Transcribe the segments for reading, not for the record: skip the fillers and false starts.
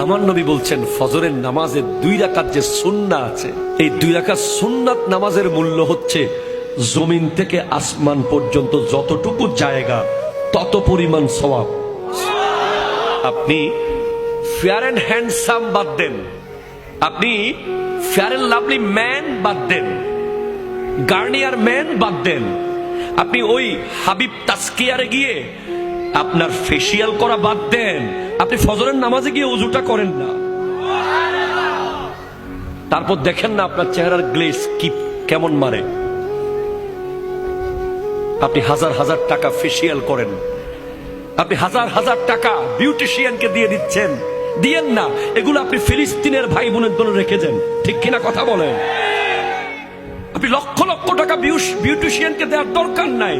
আমার নবী বলছেন ফজরের নামাজের 2 রাকাত যে সুন্নাহ আছে, এই 2 রাকাত সুন্নাত নামাজের মূল্য হচ্ছে জমিন থেকে আসমান পর্যন্ত যতটুকু জায়গা তত পরিমাণ সওয়াব। আপনি ফেয়ার অ্যান্ড হ্যান্ডসাম বাদ দেন, আপনি ফেয়ার অ্যান্ড লাভলি ম্যান বাদ দেন, গার্নিয়ার ম্যান বাদ দেন, আপনি ওই হাবিব তাসকিয়ারে গিয়ে আপনার ফেসিয়াল করা বাদ দেন, আপনি ফজরের নামাজে গিয়ে ওযুটা করেন না, তারপর দেখেন না আপনার চেহারার গ্লেজ কি কেমন মারে। আপনি হাজার হাজার টাকা ফেসিয়াল করেন, আপনি হাজার হাজার টাকা বিউটিশিয়ানকে দিয়ে দিচ্ছেন, দিয়েন না, এগুলো আপনি ফিলিস্তিনের ভাই বোনের জন্য রেখে যান, ঠিক কিনা কথা বলেন? আপনি লক্ষ লক্ষ টাকা বিউটিশিয়ানকে দেওয়ার দরকার নাই।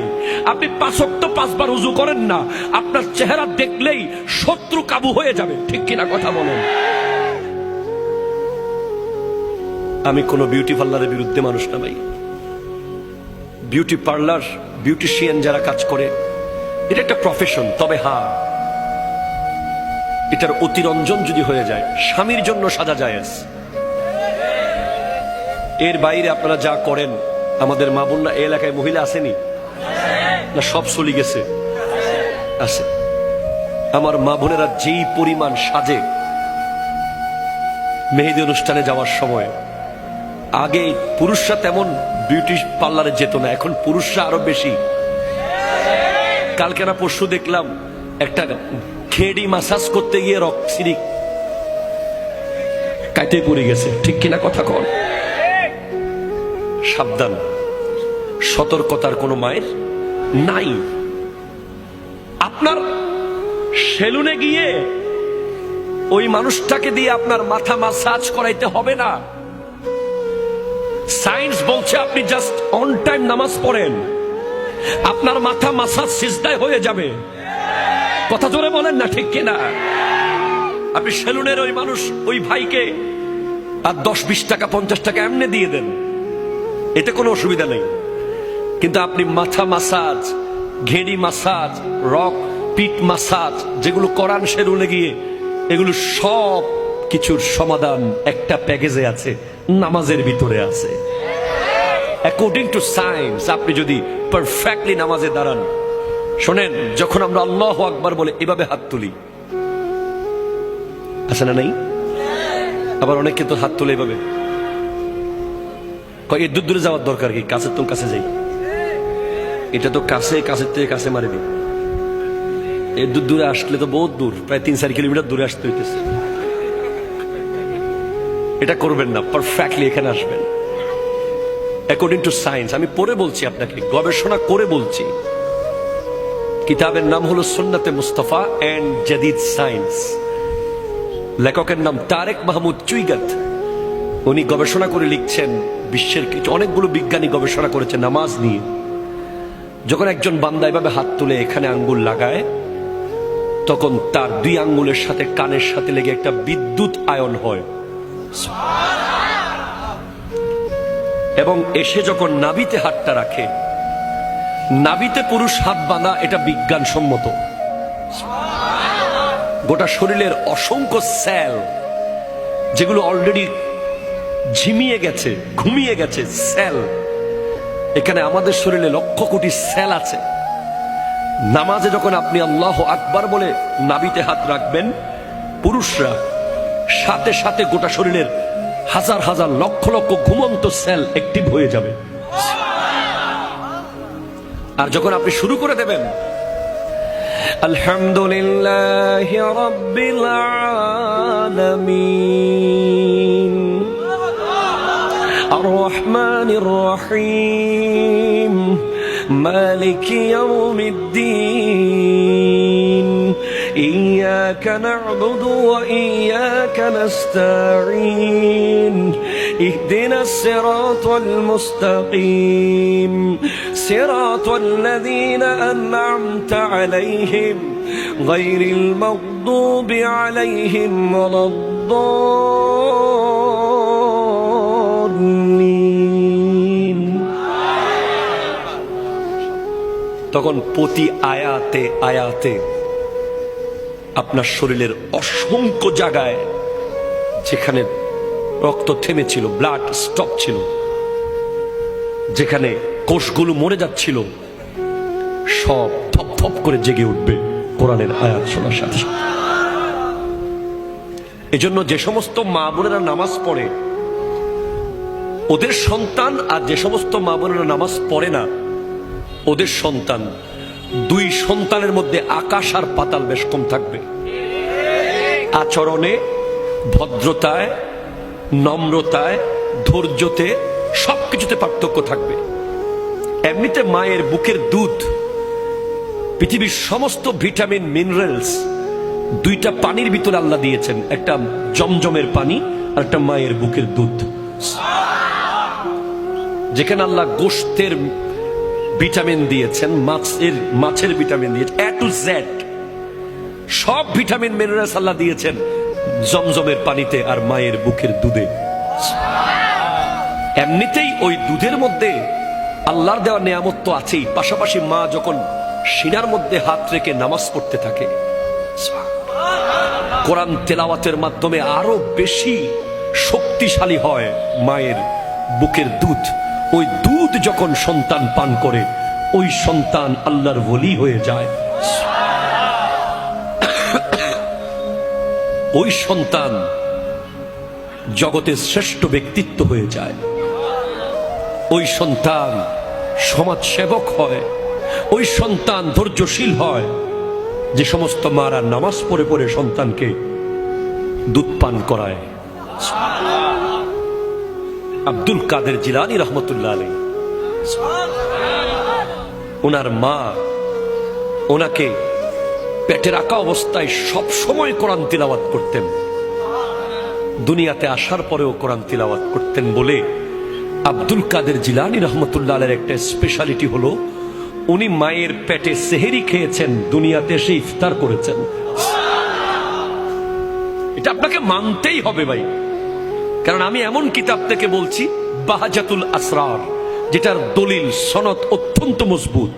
আপনি 5 ওয়াক্ত 5 বার ওযু করেন না, আপনার চেহারা দেখলেই শত্রু কাবু হয়ে যাবে, ঠিক কিনা কথা বলেন? আমি কোন বিউটি পার্লারের বিরুদ্ধে মানুষ না ভাই। বিউটি পার্লার, বিউটিশিয়ান যারা কাজ করে এটা একটা প্রফেশন, তবে হ্যাঁ এটার অতিরঞ্জন যদি হয়ে যায়, স্বামীর জন্য সাজা জায়েজ। এর বাইরে আপনারা যা করেন, আমাদের মা বোনরা এই এলাকায় মহিলা আসেনি না, সব চলে গেছে, আছে। আমার মা বোনেরা যেই পরিমাণ সাজে মেহেদি অনুষ্ঠানে যাওয়ার সময়, আগে পুরুষরা তেমন বিউটি পার্লারে যেত না, এখন পুরুষরা আরো বেশি। কালকে না পরশু দেখলাম একটা খেড়ি মাসাজ করতে গিয়ে রক্সিরি কাইতে পড়ে গেছে, ঠিক কিনা কথা কন? সাবধান, সতর্কতার কোনো মায়ের নাই। আপনার সেলুনে গিয়ে ওই মানুষটাকে দিয়ে আপনার মাথা মাসাজ করাইতে হবে না। সায়েন্স বলছে আপনি জাস্ট অন টাইম নামাজ পড়েন, আপনার মাথা মাসাজ সিজদায় হয়ে যাবে। কথা জোরে বলেন না, ঠিক কিনা? আপনি সেলুনের ওই মানুষ, ওই ভাইকে আর 10-20 টাকা 50 টাকা এমনি দিয়ে দেন, এতে কোনো অসুবিধা নেই। কিন্তু আপনি মাথা মাসাজ, ঘেড়ি মাসাজ, রক পিঠ মাসাজ যেগুলো করান সেলুনে গিয়ে, এগুলো সব কিছুর সমাধান একটা প্যাকেজে আছে, নামাজের ভিতরে আছে। অ্যাকর্ডিং টু সায়েন্স আপনি যদি পারফেক্টলি নামাজে দাঁড়ান, শোনেন, যখন আমরা আল্লাহু আকবার বলে এভাবে হাত তুলি, আছে না নাই? আবার অনেকে তো হাত তুলে এভাবে, এর দূর দূরে যাওয়ার দরকার কি, কাছে তো কাছে যাই, এটা তো কাছে, কাছের থেকে কাছে মারে দিই, এর দূর দূরে আসলে তো বহুত দূর, প্রায় 3-4 কিলোমিটার দূরে আসতে হইতেছে। এটা করবেন না, পারফেক্টলি এখানে আসবেন অ্যাকর্ডিং টু সায়েন্স। আমি পড়ে বলছি আপনাকে, গবেষণা করে বলছি। কিতাবের নাম হলো সুন্নাতে মুস্তাফা এন্ড জাদিদ সায়েন্স, লেখকের নাম তারেক মাহমুদ চুইগাত। উনি গবেষণা করে লিখছেন, বিশ্বের কিছু অনেকগুলো বিজ্ঞানী গবেষণা করেছে নামাজ নিয়ে। যখন একজন বান্দা এভাবে হাত তুলে এখানে আঙ্গুল লাগায়, তখন তার 2 আঙ্গুলের সাথে কানের সাথে লেগে একটা বিদ্যুৎ আয়ন হয়, এবং এসে যখন নাভিতে হাতটা রাখে, নাভিতে পুরুষ হাত বাঁধা, এটা বিজ্ঞানসম্মত। গোটা শরীরের অসংখ্য সেল যেগুলো অলরেডি ঝিমিয়ে গেছে, ঘুমিয়ে গেছে সেল, এখানে আমাদের শরীরে লক্ষ কোটি সেল আছে। নামাজে যখন আপনি আল্লাহু আকবার বলে নাভিতে হাত রাখবেন, পুরুষরা সাথে সাথে গোটা শরীরের হাজার হাজার লক্ষ লক্ষ ঘুমন্ত সেল অ্যাক্টিভ হয়ে যাবে। আর যখন আপনি শুরু করে দেবেন আলহামদুলিল্লাহি রাব্বিল আলামিন আর রহমানির রহিম মালিকি ইয়াউমিদ্দিন إياك نعبد وإياك نستعين اهدنا الصراط المستقيم صراط الذين أنعمت عليهم غير المغضوب عليهم ولا الضالين। তখন প্রতি আয়াতে আয়াতে আপনার শরীরের অসংখ্য জায়গায় যেখানে রক্ত থেমেছিল, ব্লাড স্টপ ছিল, যেখানে কোষগুলো মরে যাচ্ছিল, সব থপ থপ করে জেগে উঠবে কোরআনের আয়াত শোনার সাথে সাথে। এজন্য যে সমস্ত মা বোনেরা নামাজ পড়ে ওদের সন্তান, আর যে সমস্ত মা বোনেরা নামাজ পড়ে না ওদের সন্তান, দুই সন্তানের মধ্যে আকাশ আর পাতাল বেশ কম থাকবে। আচরণে, ভদ্রতায়, নম্রতায়, ধৈর্যতে, সবকিছুতে পার্থক্য থাকবে। এমনিতে মায়ের বুকের দুধ, পৃথিবীর সমস্ত ভিটামিন মিনারেলস দুইটা পানির ভিতরে আল্লাহ দিয়েছেন, একটা জমজমের পানি আর একটা মায়ের বুকের দুধ। যেখানে আল্লাহ গোশতের ভিটামিন দিয়েছেন, মাছের ভিটামিন দিয়েছেন, এ টু জেড সব ভিটামিন মিনারেলস আল্লাহ দিয়েছেন জমজমের পানিতে আর মায়ের বুকের দুধে। এমনিতেই ওই দুধের মধ্যে আল্লাহর দেওয়া নিয়ামত তো আছেই, পাশাপাশি মা যখন সিনার মধ্যে হাত রেখে নামাজ পড়তে থাকে, কোরআন তেলাওয়াতের মাধ্যমে আরো বেশি শক্তিশালী হয় মায়ের বুকের দুধ। ওই দুধ যখন সন্তান পান করে ওই সন্তান আল্লাহর ওলি হয়ে যায়। ওই সন্তান জগতের শ্রেষ্ঠ ব্যক্তিত্ব হয়ে যায়। ওই সন্তান সমাজ সেবক হয়। ওই সন্তান ধৈর্যশীল হয়। যে সমস্ত মারা নামাজ পড়ে পড়ে সন্তানকে দুধ পান করায়। আব্দুল কাদের জিলানী রহমতুল্লাহ আলাইহি, ওনার মা ওনাকে পেটে রাখা অবস্থায় সব সময় কোরআন তিলাওয়াত করতেন। দুনিয়াতে আসার পরেও কোরআন তিলাওয়াত করতেন বলে আব্দুল কাদের জিলানী রহমতুল্লাহ আলাইহির একটা স্পেশালিটি হলো উনি মায়ের পেটে সেহেরি খেয়েছেন, দুনিয়াতে এসে ইফতার করেছেন। এটা আপনাকে মানতেই হবে ভাই, কারণ আমি এমন কিতাব থেকে বলছি বাহাজাতুল আসরার, যেটার দলিল সনদ অত্যন্ত মজবুত।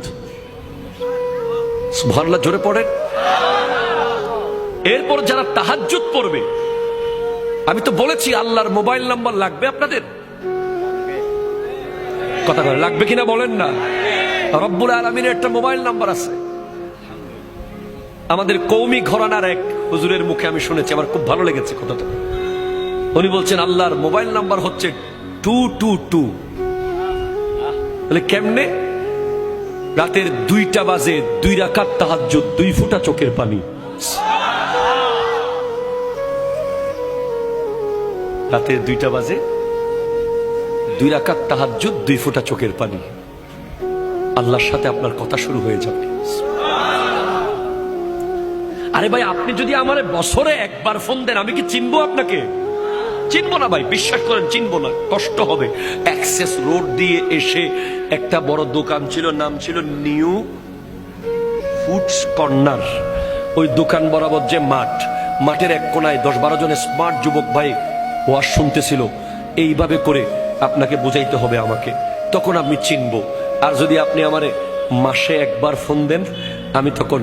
সুবহানাল্লাহ, জোরে পড়েন। এরপর যারা তাহাজ্জুদ পড়বে, আমি তো বলেছি আল্লাহর মোবাইল নাম্বার লাগবে আপনাদের, কথা বলে লাগবে কিনা বলেন না। রব্বুল আলামিনের একটা মোবাইল নাম্বার আছে। আমাদের কওমি ঘরানার এক হুজুরের মুখে আমি শুনেছি, আমার খুব ভালো লেগেছে কথাটা। উনি বলছেন আল্লাহর মোবাইল নাম্বার হচ্ছে 222। বলে কেমনে? রাতের 2টা বাজে 2 রাকাত তাহাজ্জুদ, 2 ফোঁটা চোখের পানি। রাতের 2টা বাজে 2 রাকাত তাহাজ্জুদ, 2 ফোঁটা চোখের পানি। আল্লাহর সাথে আপনার কথা শুরু হয়ে যাবে। আরে ভাই, আপনি যদি আমার বছরে একবার ফোন দেন, আমি কি চিনবো আপনাকে? চিনবো না ভাই, বিশ্বাস করেন, চিনবো না, কষ্ট হবে। অ্যাক্সেস রোড দিয়ে এসে একটা বড় দোকান ছিল, নাম ছিল নিউ ফুডস কর্নার। ওই দোকান বরাবর যে মাঠ, মাঠের এক কোনায় 10-12 জন স্মার্ট যুবক ভাই ওয়াজ শুনতেছিল। এইভাবে করে আপনাকে বুঝাইতে হবে আমাকে, তখন আমি চিনবো। আর যদি আপনি আমারে মাসে একবার ফোন দেন, আমি তখন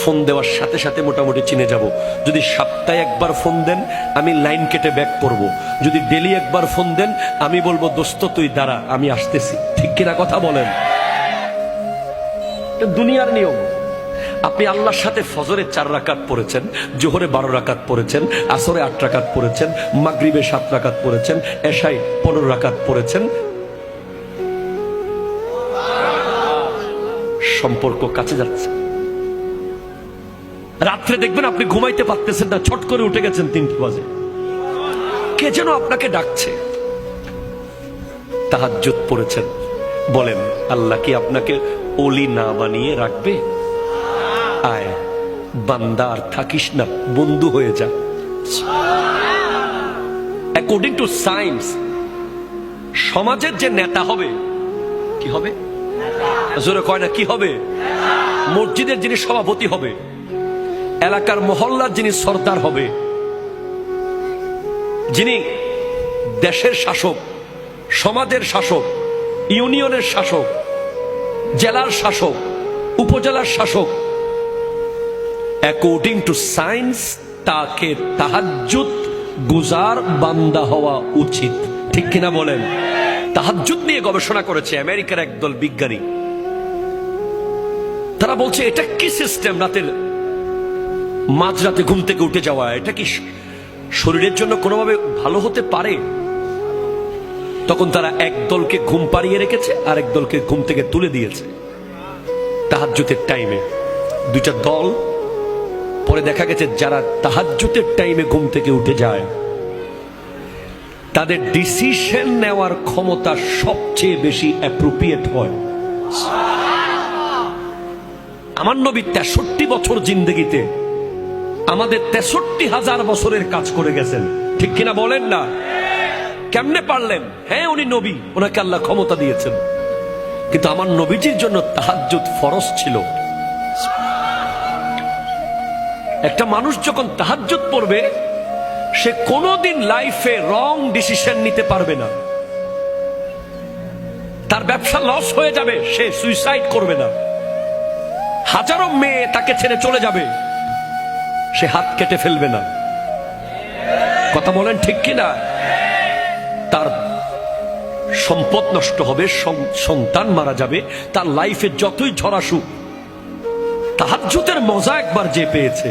ফোন দেওয়ার সাথে সাথে মোটামুটি চিনে যাব। যদি সপ্তাহে একবার ফোন দেন, আমি লাইন কেটে ব্যাক করব। যদি ডেলি একবার ফোন দেন, আমি বলবো দোস্ত তুই দাঁড়া, আমি আসতেছি। ঠিক কিনা কথা বলেন? দুনিয়ার নিয়ম। আপনি আল্লাহর সাথে ফজরে 4 রাকাত পড়েছেন, জোহরে 12 রাকাত পড়েছেন, আসরে 8 রাকাত পড়েছেন, মাগরিবে 7 রাকাত পড়েছেন, এশায় 15 রাকাত পড়েছেন। সম্পর্ক কাছে যাচ্ছে। রাত্রে দেখবেন আপনি ঘুমাইতে পারতেছেন না, ছট করে উঠে গেছেন 3টা বাজে, কে যেন আপনাকে ডাকছে। তাহাজ্জুদ পড়েছেন, বলেন আল্লাহ কি আপনাকে ওলি না বানিয়ে রাখবে? আয় বান্দা, আর থাকিস না, বন্ধু হয়ে যা। অ্যাকর্ডিং টু সায়েন্স, সমাজের যে নেতা হবে, কি হবে? জোরে কয় না, কি হবে? মসজিদের যিনি সভাপতি হবে, এলাকার মহল্লার যিনি সর্দার হবে, যিনি দেশের শাসক, সমাজের শাসক, ইউনিয়নের শাসক, জেলার শাসক, উপজেলার শাসক, অ্যাকর্ডিং টু সায়েন্স তাকে তাহাজ্জুদ গুজার বান্দা হওয়া উচিত, ঠিক কিনা বলেন? তাহাজ্জুদ নিয়ে গবেষণা করেছে আমেরিকার একদল বিজ্ঞানী। তারা বলছে এটা কি সিস্টেম, রাতের মাঝরাতে ঘুম থেকে উঠে যাওয়া, এটা কি শরীরের জন্য কোনোভাবে ভালো হতে পারে? তখন তারা এক দলকে ঘুম পাড়িয়ে রেখেছে আর এক দলকে ঘুম থেকে তুলে দিয়েছে তাহাজ্জুদের টাইমে, দুইটা দল। পরে দেখা গেছে যারা তাহাজ্জুদের টাইমে ঘুম থেকে উঠে যায় তাদের ডিসিশন নেওয়ার ক্ষমতা সবচেয়ে বেশি অ্যাপ্রোপ্রিয়েট হয়। আমার নবী 63 বছর জিন্দেগিতে আমাদের 63,000 বছরের কাজ করে গেছেন, ঠিক কিনা বলেন না? কেমনে পারলেন? হ্যাঁ, উনি নবী, ওনাকে আল্লাহ ক্ষমতা দিয়েছেন, কিন্তু আমার নবীজির জন্য তাহাজ্জুদ ফরজ ছিল। একটা মানুষ যখন তাহাজ্জুদ পড়বে সে কোনোদিন লাইফে রং ডিসিশন নিতে পারবে না। তার ব্যবসা লস হয়ে যাবে, সে সুইসাইড করবে না। হাজারো মেয়ে তাকে ছেড়ে চলে যাবে, সে হাত কেটে ফেলবে না। কথা বলেন ঠিক কিনা? তার সম্পদ নষ্ট হবে, সন্তান মারা যাবে, তার লাইফে যতই ঝড় আসুক, তাহাজ্জুদের মজা একবার যে পেয়েছে।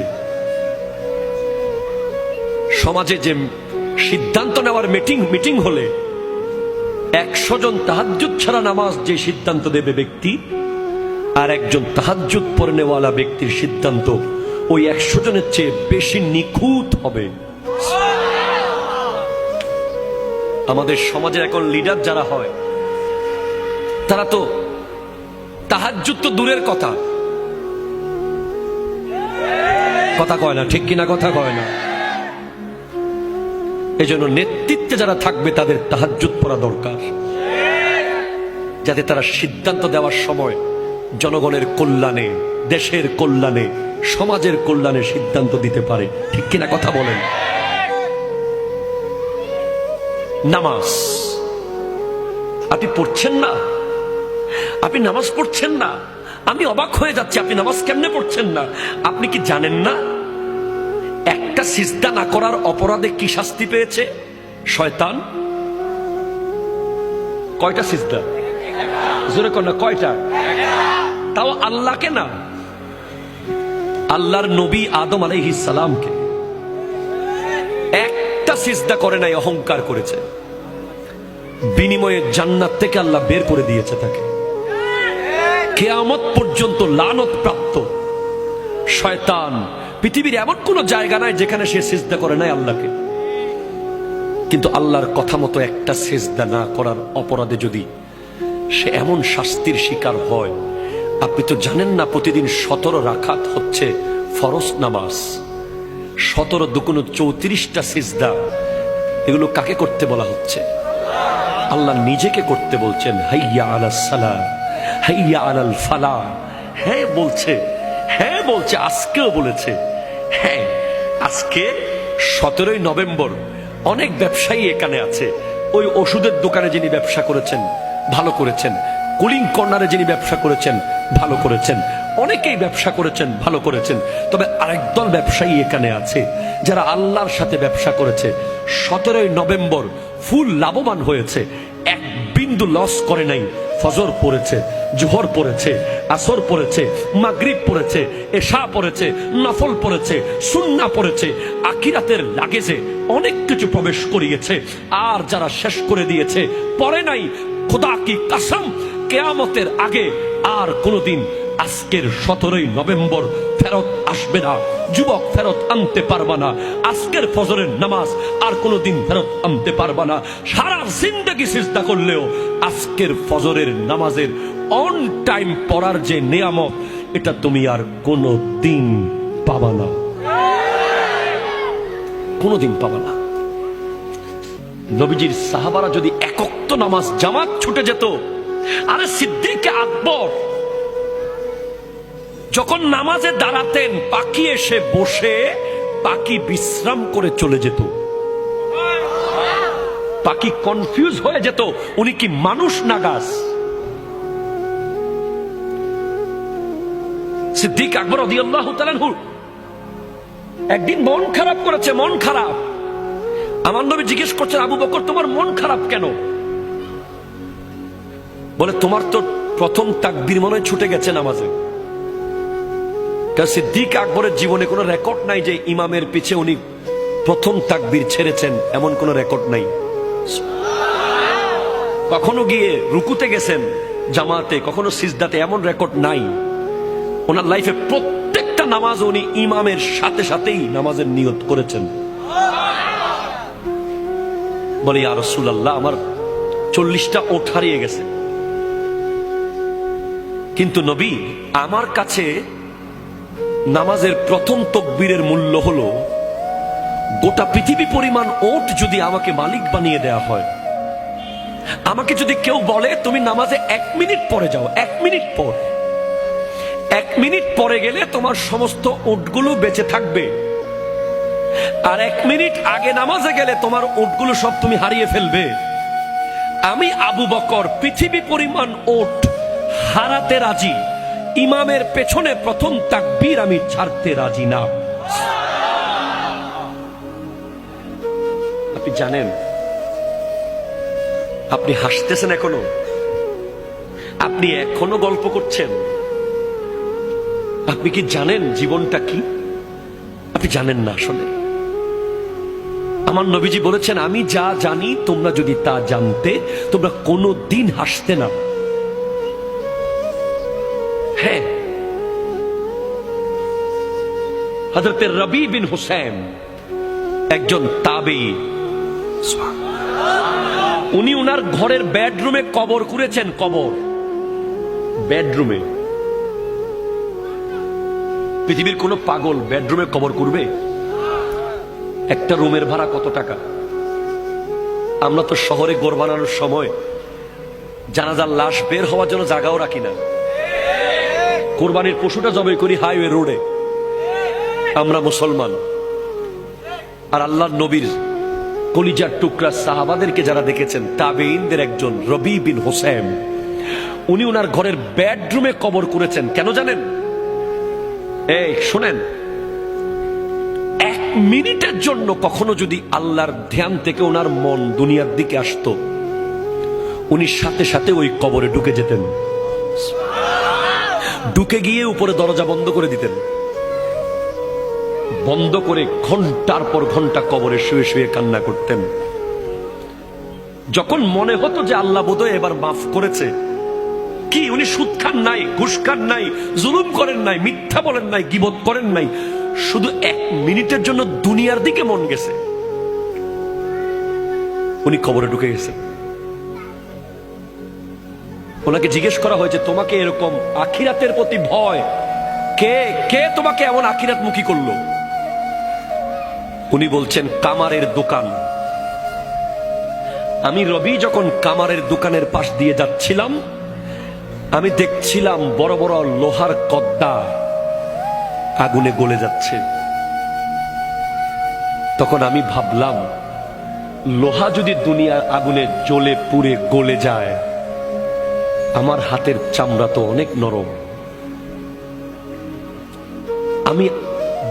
সমাজে যে সিদ্ধান্ত নেওয়ার মিটিং হলে 100 জন তাহাজ্জুদ ছাড়া নামাজ যে সিদ্ধান্ত দেবে ব্যক্তি, আর একজন তাহাজ্জুদ পড়নেওয়ালা ব্যক্তির সিদ্ধান্ত ওই 100 জনের চেয়ে বেশি নিখুঁত হবে। আমাদের সমাজে এখন লিডার যারা হয় তারা তো তাহাজ্জুদ তো দূরের কথা, কথা কয় না, ঠিক কিনা? কথা কয় না। এজন্য নেতৃত্বে যারা থাকবে তাদের তাহাজ্জুদ পড়া দরকার, যাতে তারা সিদ্ধান্ত দেওয়ার সময় জনগণের কল্যাণে, দেশের কল্যাণে, সমাজের কল্যাণে সিদ্ধান্ত দিতে পারে, ঠিক কিনা? কথা বলেন। নামাজ আপনি পড়ছেন না, আপনি নামাজ পড়ছেন না, আমি অবাক হয়ে যাচ্ছি। আপনি নামাজ কেমনে পড়ছেন না? আপনি কি জানেন না একটা সিজদা না করার অপরাধে কি শাস্তি পেয়েছে শয়তান? কয়টা সিজদা? জোরে কর না, কয়টা? তাও আল্লাহকে না, আল্লাহর নবী আদম আলাইহিস সালামকে। একটা সিজদা করে নাই, অহংকার করেছে, বিনিময়ে জান্নাত থেকে আল্লাহ বের করে দিয়েছে তাকে। কিয়ামত পর্যন্ত লানত প্রাপ্ত শয়তান। পৃথিবীর এমন কোন জায়গা নাই যেখানে সে সিজদা করে নাই আল্লাহকে, কিন্তু আল্লাহর কথা মতো একটা সিজদা না করার অপরাধে যদি সে এমন শাস্তির শিকার হয়, আপনি তো জানেন না প্রতিদিন 17 রাকাত হচ্ছে ফরজ নামাজ, 17 দুগুণ 34টা সিজদা। এগুলো কাকে করতে বলা হচ্ছে? আল্লাহ নিজেকে করতে বলছেন। হাইয়া আলাস সালাহ, হাইয়া আলাল ফালাহ। হ্যাঁ বলছে, হ্যাঁ বলছে, আজকেও বলেছে। হ্যাঁ, আজকে 17ই নভেম্বর অনেক ব্যবসায়ী এখানে আছে। ওই ওষুধের দোকানে যিনি ব্যবসা করেছেন ভালো করেছেন, কুলিং কর্নারে যিনি ব্যবসা করেছেন ভালো করেছেন, অনেকেই ব্যবসা করেছেন ভালো করেছেন। তবে আরেক দল ব্যবসায়ী এখানে আছে যারা আল্লাহর সাথে ব্যবসা করেছে, 17ই নভেম্বর ফুল লাভবান হয়েছে, এক বিন্দু লস করে নাই। ফজর পড়েছে, জোহর পড়েছে, আসর পড়েছে, মাগরিব পড়েছে, এশা পড়েছে, নফল পড়েছে, সুন্নাহ পড়েছে, আখিরাতের লাগেজে অনেক কিছু প্রবেশ করিয়েছে। আর যারা শেষ করে দিয়েছে, পড়ে নাই, খোদা কি কসম, কিয়ামতের আগে আর কোনোদিন আজকের 17ই নভেম্বর ফেরত আসবে না। যুবক ফেরত আনতে পারবা না আজকের ফজরের নামাজ, আর কোনোদিন ফেরত আনতে পারবা না। সারা জিন্দেগি সিজদা করলেও আজকের ফজরের নামাজের অন টাইম পড়ার যে নিয়ামত, এটা তুমি আর কোনোদিন পাবা না, কোনোদিন পাবা না। নবীজির সাহাবারা যদি এক ওয়াক্ত নামাজ জামাত ছুটে যেত, আরে সিদ্দিক আকবর যখন নামাজে দাঁড়াতেন, পাখি এসে বসে পাখি বিশ্রাম করে চলে যেত। পাখি কনফিউজ হয়ে যেত, উনি কি মানুষ না গাছ? সিদ্দিক আকবর রাদিয়াল্লাহু তাআলা আনহু একদিন মন খারাপ করেছে, মন খারাপ। আমার নবী জিজ্ঞেস করছেন, আবু বকর তোমার মন খারাপ কেন? বলে তোমার তো প্রথম তাকবীর মনে হয় ছুটে গেছে নামাজে। সিদ্দিক আকবরের জীবনে কোনো রেকর্ড নাই যে ইমামের পিছে উনি প্রথম তাকবীর ছেড়েছেন, এমন কোন রেকর্ড নাই। কখনো গিয়ে রুকুতে গেছেন জামাতে, কখনো সিজদাতে, এমন রেকর্ড নাই। ওনার লাইফে প্রত্যেকটা নামাজ উনি ইমামের সাথে সাথেই নামাজের নিয়ত করেছেন। বলে ইয়া রাসূলুল্লাহ, আমার 40টা ওঠ হারিয়ে গেছে, কিন্তু নবী আমার কাছে নামাজের প্রথম তাকবীরের মূল্য হলো গোটা পৃথিবী পরিমাণ ওট যদি আমাকে মালিক বানিয়ে দেয়া হয়। আমাকে যদি কেউ বলে তুমি নামাজে 1 মিনিট পরে যাও, 1 মিনিট পর, 1 মিনিট পরে গেলে তোমার সমস্ত ওটগুলো বেঁচে থাকবে, আর 1 মিনিট আগে নামাজে গেলে তোমার ওটগুলো সব তুমি হারিয়ে ফেলবে। আমি আবু বকর পৃথিবী পরিমাণ ওট হারাতে রাজি, ইমামের পেছনে প্রথম তাকবীর আমি ছাড়তে রাজি না। আপনি জানেন, আপনি হাসতেছেন এখনো, আপনি এখনো গল্প করছেন। আপনি কি জানেন জীবনটা কি? আপনি জানেন না আসলে। আমার নবীজি বলেছেন, আমি যা জানি তোমরা যদি তা জানতে তোমরা কোনো দিন হাসতে না। হ্যাঁ, হযরত রবি বিন হুসাইন একজন তাবেঈ, উনি উনার ঘরের বেডরুমে কবর করেছেন। কবর বেডরুমে। পৃথিবীর কোন পাগল বেডরুমে কবর করবে? একটা রুমের ভাড়া কত টাকা? আমরা তো শহরে ঘর বানানোর সময় জানাজার লাশ বের হওয়ার জন্য জায়গাও রাখি না। কোরবানির পশুটা জবাই করি হাইওয়ে রোডে। আমরা মুসলমান। আর আল্লাহর নবীর কলিজার টুকরা সাহাবাদেরকে যারা দেখেছেন, তাবেঈনদের একজন রবি বিন হুসাইন, উনি ওনার ঘরের বেডরুমে কবর করেছেন। কেন জানেন? এই শুনেন, 1 মিনিটের জন্য কখনো যদি আল্লাহর ধ্যান থেকে ওনার মন দুনিয়ার দিকে আসতো, উনি সাথে সাথে ওই কবরে ঢুকে যেতেন। ঢুকে গিয়ে উপরে দরজা বন্ধ করে দিতেন, বন্ধ করে ঘন্টার পর ঘন্টা কবরে শুয়ে শুয়ে কান্না করতেন। যখন মনে হতো যে আল্লাহ বোধহয় এবার মাফ করেছে, কি উনি সুদ খান নাই, ঘুষ খান নাই, জুলুম করেন নাই, মিথ্যা বলেন নাই, গীবত করেন নাই, শুধু 1 মিনিটের জন্য দুনিয়ার দিকে মন গেছে, উনি কবরে ঢুকে গেছেন। ওনাকে জিজ্ঞেস করা হয়েছে, তোমাকে এরকম আখিরাতের প্রতি ভয়, কে কে তোমাকে এমন আখিরাত মুখী করলো? উনি বলছেন, কামারের দোকান। আমি রবি যখন কামারের দোকানের পাশ দিয়ে যাচ্ছিলাম, আমি দেখছিলাম বড় বড় লোহার কদ্দা আগুনে গলে যাচ্ছে। তখন আমি ভাবলাম, লোহা যদি দুনিয়ার আগুনে জ্বলে পুড়ে গলে যায়, আমার হাতের চামড়া তো অনেক নরম, আমি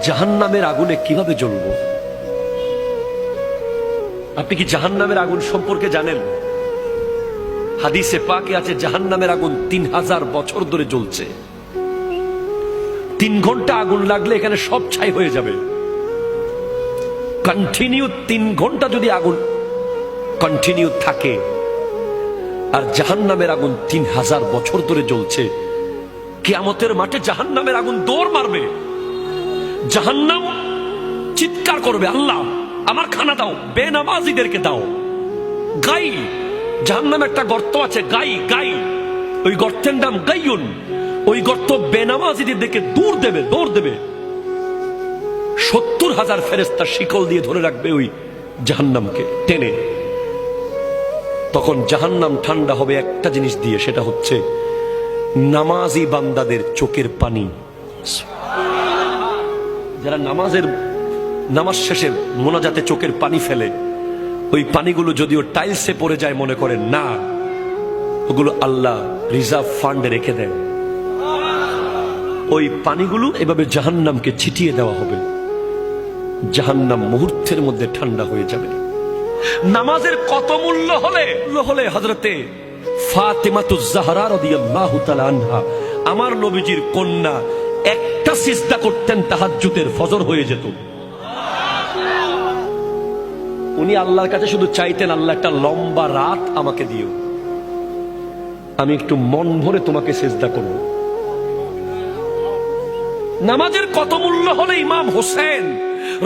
জাহান্নামের আগুনে কিভাবে জ্বলবো? আপনি কি জাহান্নামের আগুন সম্পর্কে জানেন? হাদিসে পাকে আছে, জাহান্নামের আগুন 3000 বছর ধরে জ্বলছে। 3 ঘন্টা আগুন লাগলে এখানে সব ছাই হয়ে যাবে। কন্টিনিউ 3 ঘন্টা যদি আগুন কন্টিনিউ থাকে, আর জাহান্নামের আগুন 3000 বছর ধরে জ্বলছে, কিয়ামতের মাঠে জাহান্নামের আগুন দৌড় মারবে। জাহান্নাম চিৎকার করবে, আল্লাহ আমার খানা দাও, বেনামাজিদেরকে দাও। গাই, জাহান্নামে একটা গর্ত আছে, গাই গাই, ওই গর্তের নাম গাইয়ুন। ওই গর্ত বেনামাজিদের দিকে দৌড় দেবে, দৌড় দেবে। 70,000 ফেরেশতা শিকল দিয়ে ধরে রাখবে ওই জাহান্নামকে টেনে। তখন জাহান্নাম ঠান্ডা হবে একটা জিনিস দিয়ে, সেটা হচ্ছে নামাজি বান্দাদের চোখের পানি। যারা নামাজ শেষে মোনাজাতে চোখের পানি ফেলে, ওই পানিগুলো যদিও টাইলসে পড়ে যায় মনে করেন না, ওগুলো আল্লাহ রিজার্ভ ফান্ডে রেখে দেন। ওই পানিগুলো এভাবে জাহান্নামকে ছিটিয়ে দেওয়া হবে। জাহান্নাম মুহূর্তের মধ্যে ঠান্ডা হয়ে যাবে। নামাজের কত মূল্য হলে হযরতে ফাতেমাতুজ জাহরা রাদিয়াল্লাহু তাআলা আনহা আমার নবীজির কন্যা একটা সিজদা করতেন তাহাজ্জুদের ফজর হয়ে যেত। উনি আল্লাহর কাছে শুধু চাইতেন, আল্লাহ একটা লম্বা রাত আমাকে দিও, আমি একটু মন ভরে তোমাকে সিজদা করব। নামাজের কত মূল্য হলে ইমাম হোসেন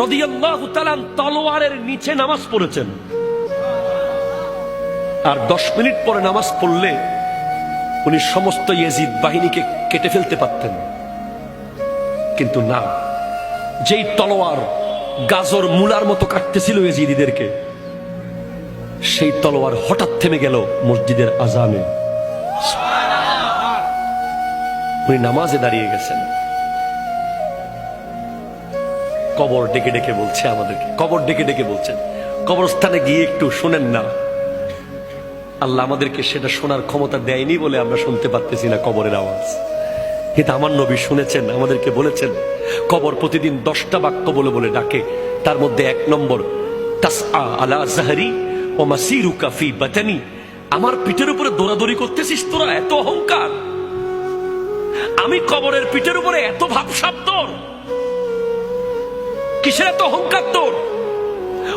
রাদিয়াল্লাহু তাআলা তলোয়ারের নিচে নামাজ পড়েছেন, আর 10 মিনিট পরে নামাজ পড়লে উনি সমস্ত ইয়াজিদ বাহিনীকে কেটে ফেলতে পারতেন। কিন্তু না, যেই তলোয়ার গাজর মূলার মতো কাটতেছিল ইয়াজিদিদেরকে, সেই তলোয়ার হঠাৎ থেমে গেল মসজিদের আজানে। উনি নামাজে দাঁড়িয়ে গেছেন। কবর ডেকে ডেকে বলছে আমাদেরকে, কবর ডেকে ডেকে বলছেন, কবরস্থানে গিয়ে একটু শোনেন না। আল্লাহ আমাদেরকে সেটা শোনার ক্ষমতা দেয়নি বলে আমরা শুনতে পারতেছি না কবরের আওয়াজ। কিন্তু আমার নবী শুনেছেন, আমাদেরকে বলেছেন কবর প্রতিদিন 10টা বাক্য বলে বলে ডাকে। তার মধ্যে 1 নম্বর, তাসআ আলা জাহরি ওয়া মাসিরুকা ফি বাতানি। আমার পিঠের উপরে দৌড়াদৌড়ি করতেছিস তোরা, এত অহংকার। আমি কবরের পিঠের উপরে এত ভাবসাব তোর, কিসের এত অহংকার তোর?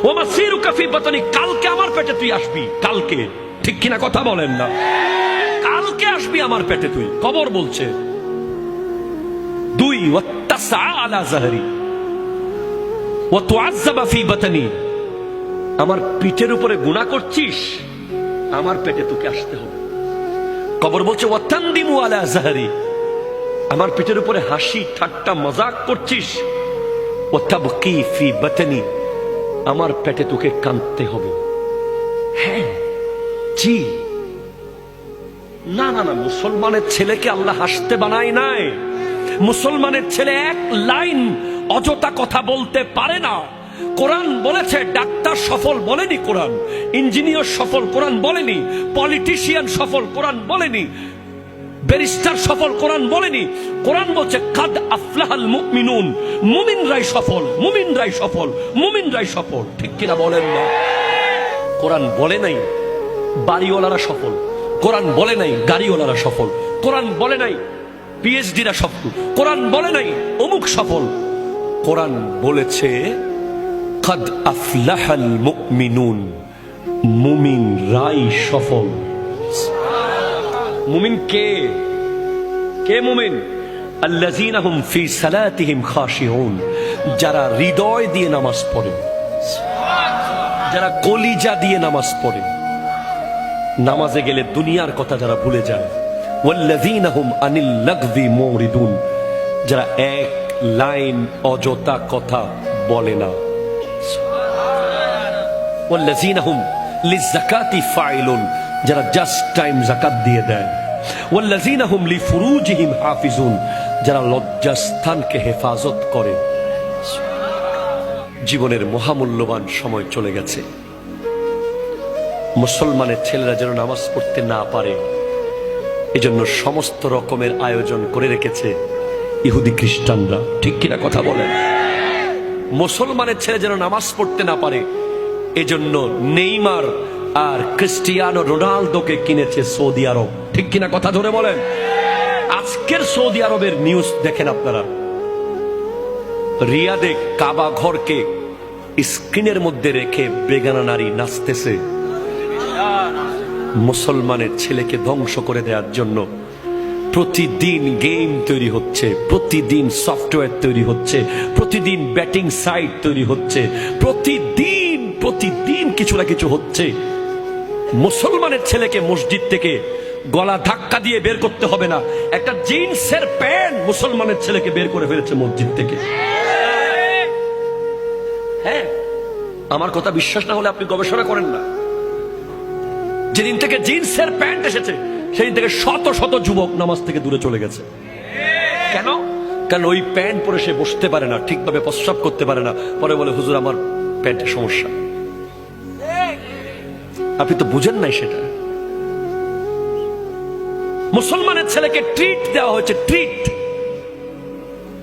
ওয়া মাসিরুকা ফি বাতানি, কালকে আমার পেটে তুই আসবি, কালকে। ঠিক কিনা কথা বলেন না? কালকে আসবি আমার পেটে তুই, কবর বলছে। 2, ওয়াত্তাসআ আলা জাহরি ওয়া তুআজ্জাবা ফি বাতানি। আমার পিঠের উপরে গুনাহ করছিস, আমার পেটে তোকে আসতে হবে। কবর বলছে ওয়াতানদিমু আলা জাহরি, আমার পিঠের উপরে হাসি ঠাট্টা মজাক করছিস। ওয়াতাবকি ফি বাতানি, আমার পেটে তোকে কাঁদতে হবে। হ্যাঁ, জি, না না না, মুসলমানের ছেলেকে আল্লাহ হাসতে বানায় নাই। মুসলমানের ছেলে এক লাইন অযথা কথা বলতে পারে না। কোরআন বলেছে ডাক্তার সফল বলেনি, কোরআন ইঞ্জিনিয়ার সফল কোরআন বলেনি, পলিটিশিয়ান সফল কোরআন বলেনি, ব্যারিস্টার সফল কোরআন বলেনি। কোরআন বলছে কাদ আফলাহাল মুমিনুন, মুমিনরাই সফল, মুমিনরাই সফল, মুমিনরাই সফল। ঠিক কিনা বলেন না? কোরআন বলে নাই বাড়িওয়ালারা সফল, কোরআন বলে নাই গাড়িওয়ালারা সফল, কোরআন বলে নাই পিএইচডিরা সফল, কোরআন বলে নাই অমুক সফল। কোরআন বলেছে কাদ আফলাহাল মুমিনুন, মুমিনরাই সফল। মুমিন কে? কে মুমিন? আল্লাযীনা হুম ফি সালাতিহিম খাশিউন, যারা হৃদয় দিয়ে নামাজ পড়ে, যারা কলিজা দিয়ে নামাজ পড়ে, নামাজে গেলে দুনিয়ার কথা যারা ভুলে যায়। ওয়াল্লাযীনা হুম আনিল লাগযি মুরিদুন, যারা এক লাইন অযথা কথা বলে না। ওয়াল্লাযীনা হুম লিযাকাতি ফাইলুন, যারা জাস্ট টাইম যাকাত দিয়ে দেয়। ওয়াল্লাযীনা হুম লিফুরুজিহিম হাফিজুন, যারা লজ্জাস্থানকে হেফাজত করে। জীবনের মহামূল্যবান সময় চলে গেছে। মুসলমানের ছেলেরা যেন নামাজ পড়তে না পারে, এজন্য সমস্ত রকমের আয়োজন করে রেখেছে ইহুদি খ্রিস্টানরা। ঠিক কিনা কথা বলেন? মুসলমানের ছেলে যেন নামাজ পড়তে না পারে, এজন্য নেইমার আর ক্রিস্টিয়ানো রোনালদোকে কিনেছে সৌদি আরব। ঠিক কিনা কথা ধরে বলেন? আজকের সৌদি আরবের নিউজ দেখেন আপনারা। রিয়াদে কাবা ঘরকে স্ক্রিনের মধ্যে রেখে বেগানা নারী নাচতেছে। মুসলমানের ছেলেকে ধ্বংস করে দেওয়ার জন্য প্রতিদিন গেম তৈরি হচ্ছে, প্রতিদিন সফটওয়্যার তৈরি হচ্ছে, প্রতিদিন ব্যাটিং সাইট তৈরি হচ্ছে, প্রতিদিন প্রতিদিন কিছু না কিছু হচ্ছে। মুসলমানের ছেলেকে মসজিদ থেকে গলা ধাক্কা দিয়ে বের করতে হবে না, একটা জিন্সের প্যান্ট মুসলমানের ছেলেকে বের করে ফেলেছে মসজিদ থেকে। হ্যাঁ, আমার কথা বিশ্বাস না হলে আপনি গবেষণা করেন না। যেদিন থেকে জিন্সের প্যান্ট এসেছে সেদিন থেকে শত শত যুবক নামাজ থেকে দূরে চলে গেছে। কেন? কারণ ওই প্যান্ট পরে সে বসতে পারে না, ঠিকভাবে প্রস্রাব করতে পারে না, পরে বলে হুজুর আমার প্যান্টের সমস্যা। আপনি তো বুঝেন নাই সেটা। মুসলমানের ছেলেকে ট্রিট দেওয়া হয়েছে, ট্রিট।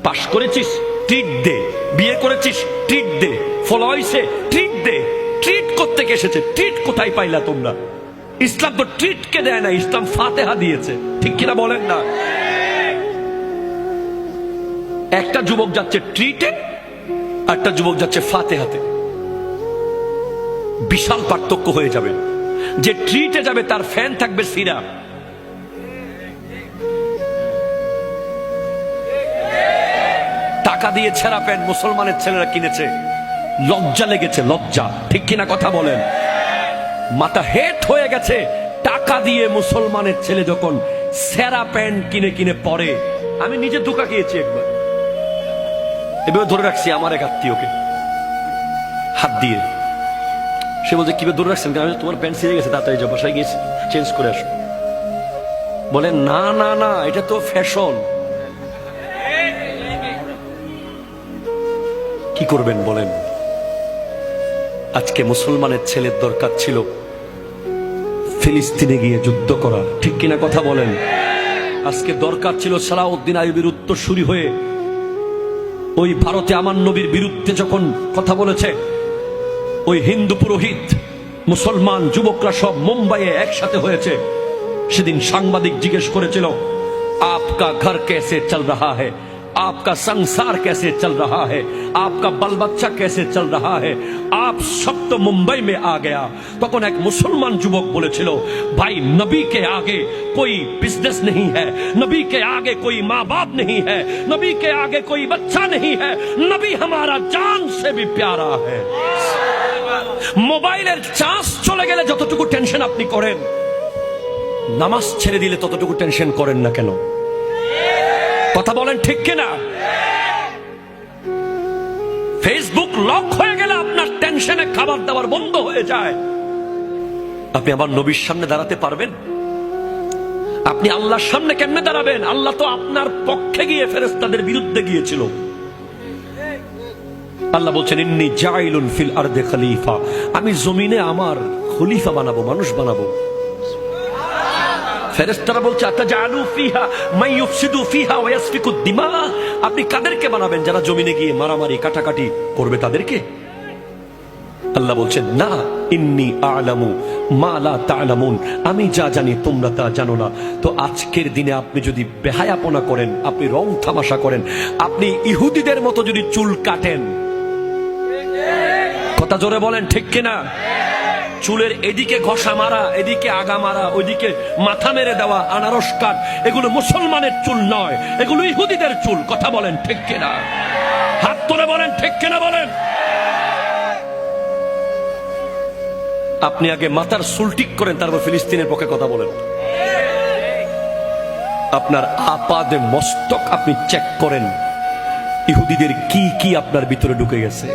পাশ করেছিস, ট্রিট দে। বিয়ে করেছিস ট্রিট দে, ফলো হইছে ট্রিট দে। ট্রিট করতে এসেছে, ট্রিট কোথায় পাইলা তোমরা? ইসলাম তো ট্রিটকে দেয় না, ইসলাম ফাতেহা দিয়েছে, ঠিক কিনা বলেন না? একটা যুবক যাচ্ছে ট্রিটে, একটা যুবক যাচ্ছে ফাতেহাতে। বিশাল পার্থক্য হয়ে যাবে। যে ট্রিটে যাবে তার ফ্যান থাকবে সিরা, টাকা দিয়ে ছেঁড়া প্যান্ট মুসলমানের ছেলেরা কিনেছে, লজ্জা লেগেছে, লজ্জা, ঠিক কিনা কথা বলেন? মাথা হেট হয়ে গেছে। টাকা দিয়ে মুসলমানের ছেলে যখন ছেঁড়া প্যান্ট কিনে কিনে পরে, আমি নিজে ধোকা খেয়েছি একবার, এভাবে ধরে রাখছি আমার এক আত্মীয়কে হাত দিয়ে। সে বলছে কিভাবে ধরে রাখছেন? তোমার প্যান্ট ছিঁড়ে গেছে, তাড়াতাড়ি যাও, বাসায় গিয়ে চেঞ্জ করে আসো। বলে না না না, এটা তো ফ্যাশন। কি করবেন বলেন? আজকে মুসলমানের ছেলের দরকার ছিল ফিলিস্তিনে গিয়ে যুদ্ধ করা, ঠিক কিনা কথা বলেন? আজকে দরকার ছিল সালাউদ্দিন আইয়ুবের উত্তরসূরি হয়ে ওই ভারতে আমার নবীর বিরুদ্ধে যখন কথা বলেছে, ওই হিন্দু পুরোহিত মুসলমান যুবকরা সব মুম্বাইয়ে একসাথে হয়েছে। সেদিন সাংবাদিক জিজ্ঞেস করেছিল, আপকা ঘর कैसे चल रहा है, आपका संसार कैसे चल रहा है, आपका बाल बच्चा कैसे चल रहा है, आप सब तो मुंबई में आ गया। তখন এক মুসলমান যুবক বলেছিল, भाई नबी के आगे कोई बिजनेस नहीं है, नबी के आगे कोई माँ बाप नहीं है, नबी के आगे कोई बच्चा नहीं है, नबी हमारा जान से भी प्यारा है। মোবাইলের চার্জ চলে গেলে যতটুকু টেনশন আপনি করেন, নামাজ ছেড়ে দিলে ততটুকু টেনশন করেন না কেন? কথা বলেন ঠিক কিনা? ফেসবুক লক হয়ে গেলে আপনার টেনশনে খাবার দাবার বন্ধ হয়ে যায়। আপনি আবার নবীর সামনে দাঁড়াতে পারবেন? আপনি আল্লাহর সামনে কেমনে দাঁড়াবেন? আল্লাহ তো আপনার পক্ষে গিয়ে ফেরেশতাদের বিরুদ্ধে গিয়েছিল। আল্লাহ বলছেন, ইন্নী জাইলুন ফিল আরদে খলিফা, আমি জমিনে আমার খলিফা বানাবো, মানুষ বানাবো। ফেরেশতারা বলছে, আতাজালু ফিহা মান ইউফসিদু ফিহা ওয়া ইয়াসফিকু দিমা, আপনি কাদেরকে বানাবেন যারা জমিনে গিয়ে মারামারি কাটাকাটি করবে তাদেরকে? আল্লাহ বলছেন, না, ইন্নী আ'লামু মা লা তা'লামুন, আমি যা জানি তোমরা তা জানো না। তো আজকের দিনে আপনি যদি বেহায়াপনা করেন, আপনি রং তামাশা করেন, আপনি ইহুদিদের মতো যদি চুল কাটেন, কথা জোরে বলেন ঠিক কিনা? চুলের এদিকে ঘষা মারা, এদিকে আগা মারা, ওইদিকে মাথা মেরে দেওয়া, আনারস কাট, এগুলো মুসলমানের চুল নয়, এগুলো ইহুদিদের চুল। কথা বলেন ঠিক কিনা? হাত তুলে বলেন ঠিক কিনা বলেন। আপনি আগে মাথার চুল ঠিক করেন, তারপর ফিলিস্তিনের পক্ষে কথা বলেন। আপনার আপাদে মস্তক আপনি চেক করেন, ইহুদিদের কি কি আপনার ভিতরে ঢুকে গেছে।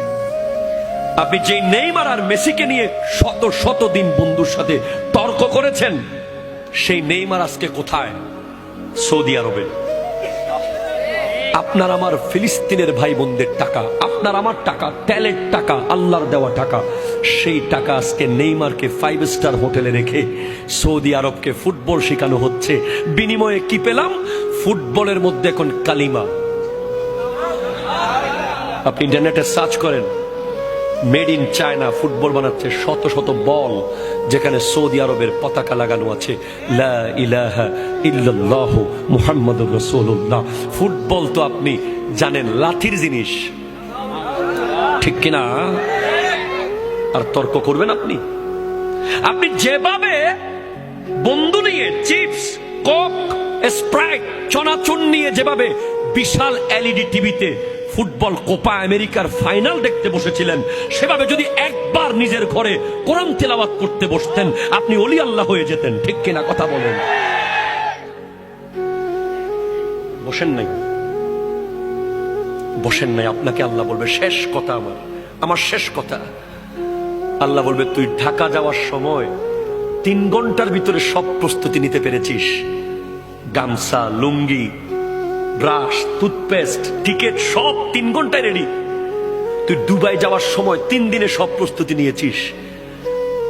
আপনি যে নেইমার আর মেসিকে নিয়ে শত শত দিন বন্ধুর সাথে তর্ক করেছেন, সেই নেইমার আজকে কোথায়? সৌদি আরবে। আপনার আমার ফিলিস্তিনের ভাই বোনদের টাকা, আপনার আমার টাকা, তেলের টাকা, আল্লাহর দেওয়া টাকা, সেই টাকা আজকে নেইমারকে 5 স্টার হোটেলে রেখে সৌদি আরবকে ফুটবল শেখানো হচ্ছে। বিনিময়ে কি পেলাম? ফুটবলের মধ্যে এখন কালিমা। আপনি ইন্টারনেটে সার্চ করেন, মেড ইন চায়না ফুটবল বানাচ্ছে, শত শত বল যেখানে সৌদি আরবের পতাকা লাগানো আছে, লা ইলাহা ইল্লাল্লাহু মুহাম্মাদুর রাসূলুল্লাহ। ফুটবল তো আপনি জানেন লাঠির জিনিস, ঠিক কিনা? আর তর্ক করবেন আপনি? আপনি যেভাবে বন্ধু নিয়ে চিপস, কোক, স্প্রাইট, চনাচুর নিয়ে যেভাবে বিশাল এলইডি টিভিতে ফুটবল কোপা আমেরিকার ফাইনাল দেখতে বসেছিলেন, সেভাবে যদি একবার নিজের ঘরে কোরআন তেলাওয়াত করতে বসতেন, আপনি ওলি আল্লাহ হয়ে যেতেন, ঠিক কিনা? কথা বলেন। বসেন নাই, বসেন নাই। আপনাকে আল্লাহ বলবে, শেষ কথা আমার শেষ কথা। আল্লাহ বলবে, তুই ঢাকা যাওয়ার সময় 3 ঘন্টার ভিতরে সব প্রস্তুতি নিতে পেরেছিস, গামছা, লুঙ্গি, ব্রাশ, টুথপেস্ট, টিকেট সব 3 ঘন্টায় রেডি। তুই দুবাই যাওয়ার সময় 3 দিনে সব প্রস্তুতি নিয়েছিস।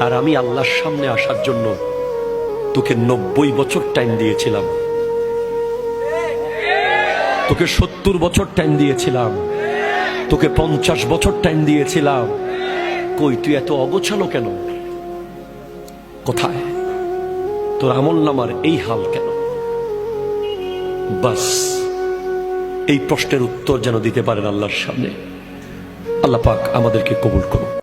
আর আমি আল্লাহর সামনে আসার জন্য তোকে 90 বছর টাইম দিয়েছিলাম, তোকে 70 বছর টাইম দিয়েছিলাম, তোকে 50 বছর টাইম দিয়েছিলাম, কই তুই এত অগোছালো কেন? কোথায় তোর আমল নামার এই হাল কেন? বাস এই প্রশ্নের উত্তর যেন দিতে পারেন আল্লাহর সামনে। আল্লাহ পাক আমাদেরকে কবুল করুন।